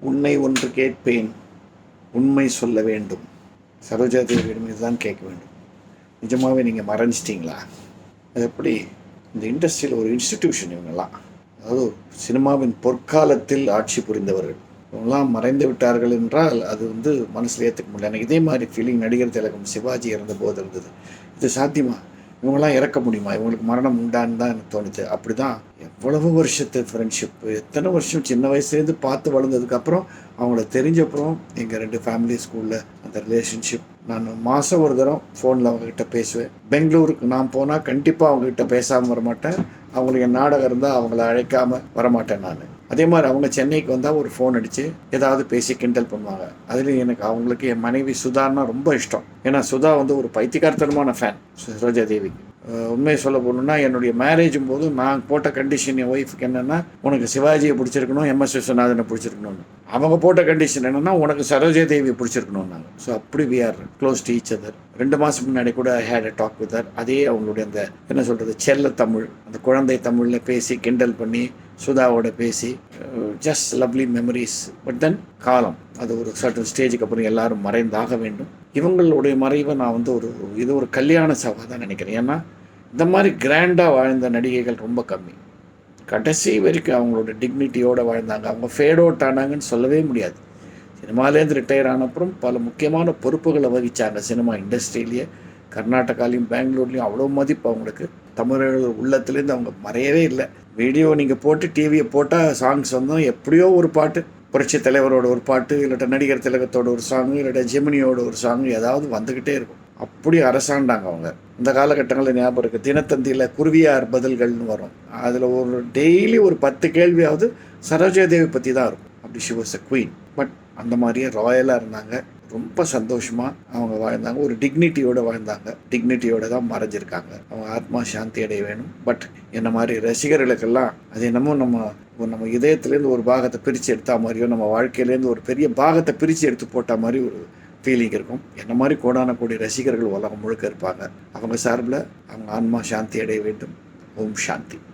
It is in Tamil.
உன்னை ஒன்று கேட்பேன், உண்மை சொல்ல வேண்டும். சரோஜா தேவியிடம் இதுதான் கேட்க வேண்டும். நிஜமாகவே நீங்கள் மறைஞ்சிட்டிங்களா? அது எப்படி? இந்த இண்டஸ்ட்ரியில் ஒரு இன்ஸ்டிடியூஷன் இவங்கெல்லாம், அதாவது சினிமாவின் பொற்காலத்தில் ஆட்சி புரிந்தவர்கள் இவங்கெல்லாம் மறைந்து விட்டார்கள் என்றால் அது மனசில் ஏற்றுக்க முடியல. எனக்கு இதே மாதிரி ஃபீலிங் நடிகர் திலகம் சிவாஜி இறந்த போது இருந்தது. இது சாத்தியமா? இவங்களாம் இறக்க முடியுமா? இவங்களுக்கு மரணம் உண்டான்னு தான் எனக்கு தோணுது. அப்படி தான் எவ்வளவு வருஷத்து ஃப்ரெண்ட்ஷிப்பு, எத்தனை வருஷம் சின்ன வயசுலேருந்து பார்த்து வளர்ந்ததுக்கப்புறம் அவங்கள தெரிஞ்சப்புறம் எங்கள் 2 ஃபேமிலி ஸ்கூலில் அந்த ரிலேஷன்ஷிப். நான் மாதம் ஒரு தரம் ஃபோனில் அவங்கக்கிட்ட பேசுவேன். பெங்களூருக்கு நான் போனால் கண்டிப்பாக அவங்கக்கிட்ட பேசாமல் வரமாட்டேன். அவங்களுக்கு என் நாடகம் இருந்தால் அவங்கள அழைக்காமல் வரமாட்டேன் நான். அதே மாதிரி அவங்க சென்னைக்கு வந்தால் ஒரு ஃபோன் அடித்து ஏதாவது பேசி கிண்டல் பண்ணுவாங்க. அதுலேயும் எனக்கு அவங்களுக்கு என் மனைவி சுதான்னா ரொம்ப இஷ்டம். ஏன்னா சுதா ஒரு பைத்தியக்காரத்தனமான ஃபேன் சரோஜா தேவிக்கு. உண்மையை சொல்ல போகணுன்னா, என்னுடைய மேரேஜும் போது நான் போட்ட கண்டிஷன் என் ஒய்ஃபுக்கு என்னென்னா, உனக்கு சிவாஜியை பிடிச்சிருக்கணும், எம்எஸ் விஸ்வநாதனை பிடிச்சிருக்கணும்னு. அவங்க போட்ட கண்டிஷன் என்னென்னா, உனக்கு சரோஜா தேவியை பிடிச்சிருக்கணும்னாங்க. ஸோ அப்படி we are close to each other. 2 மாதம் முன்னாடி கூட I had a talk with her. அதே அவங்களுடைய அந்த என்ன சொல்கிறது, செல்ல தமிழ், அந்த குழந்தை தமிழில் பேசி கிண்டல் பண்ணி சுதாவோட பேசி just lovely memories. But then காலம் அது ஒரு சர்டன் ஸ்டேஜுக்கு அப்புறம் எல்லாரும் மறைந்தாக வேண்டும். இவங்களுடைய மறைவை நான் இது ஒரு கல்யாண சபை தான் நினைக்கிறேன். ஏன்னா இந்த மாதிரி கிராண்டாக வாழ்ந்த நடிகைகள் ரொம்ப கம்மி. கடைசி வரைக்கும் அவங்களோட டிக்னிட்டியோடு வாழ்ந்தாங்க. அவங்க ஃபேட் அவுட் ஆனாங்கன்னு சொல்லவே முடியாது. சினிமாலேருந்து ரிட்டையர் ஆனப்புறம் பல முக்கியமான பொறுப்புகளை வகித்தாங்க சினிமா இண்டஸ்ட்ரியிலேயே. கர்நாடகாலையும் பெங்களூர்லேயும் அவ்வளோ மதிப்பு அவங்களுக்கு. தமிழர்கள் உள்ளத்துலேருந்து அவங்க மறையவே இல்லை. வீடியோ நீங்கள் போட்டு டிவியை போட்டால் சாங்ஸ் எப்படியோ ஒரு பாட்டு, புரட்சி தலைவரோட ஒரு பாட்டு, இல்லாட்ட நடிகர் திலகத்தோட ஒரு சாங்கு, இல்லாட்ட ஜெமினியோட ஒரு சாங்கு ஏதாவது வந்துக்கிட்டே இருக்கும். அப்படி அரசாண்டாங்க அவங்க. இந்த காலகட்டங்களில் ஞாபகம் இருக்குது, தினத்தந்தியில் குருவியார் பதில்கள்னு வரும். அதில் ஒரு டெய்லி ஒரு 10 கேள்வியாவது சரோஜா தேவி பற்றி தான் இருக்கும். அப்படி she was a queen. But அந்த மாதிரியே ராயலாக இருந்தாங்க. ரொம்ப சந்தோஷமாக அவங்க வாழ்ந்தாங்க. ஒரு டிக்னிட்டியோடு வாழ்ந்தாங்க. டிக்னிட்டியோடு தான் மறைஞ்சிருக்காங்க. அவங்க ஆத்மா சாந்தி அடைய வேணும். பட் என்ன மாதிரி ரசிகர்களுக்கெல்லாம் அது என்னமோ நம்ம இதயத்துலேருந்து ஒரு பாகத்தை பிரித்து எடுத்தா மாதிரியோ, நம்ம வாழ்க்கையிலேருந்து ஒரு பெரிய பாகத்தை பிரித்து எடுத்து போட்ட மாதிரி ஒரு ஃபீலிங் இருக்கும். என்ன மாதிரி கோடான கோடி ரசிகர்கள் உலகம் முழுக்க இருப்பாங்க. அவங்க சார்பில் அவங்க ஆன்மா சாந்தி அடைய வேண்டும். ஓம் சாந்தி.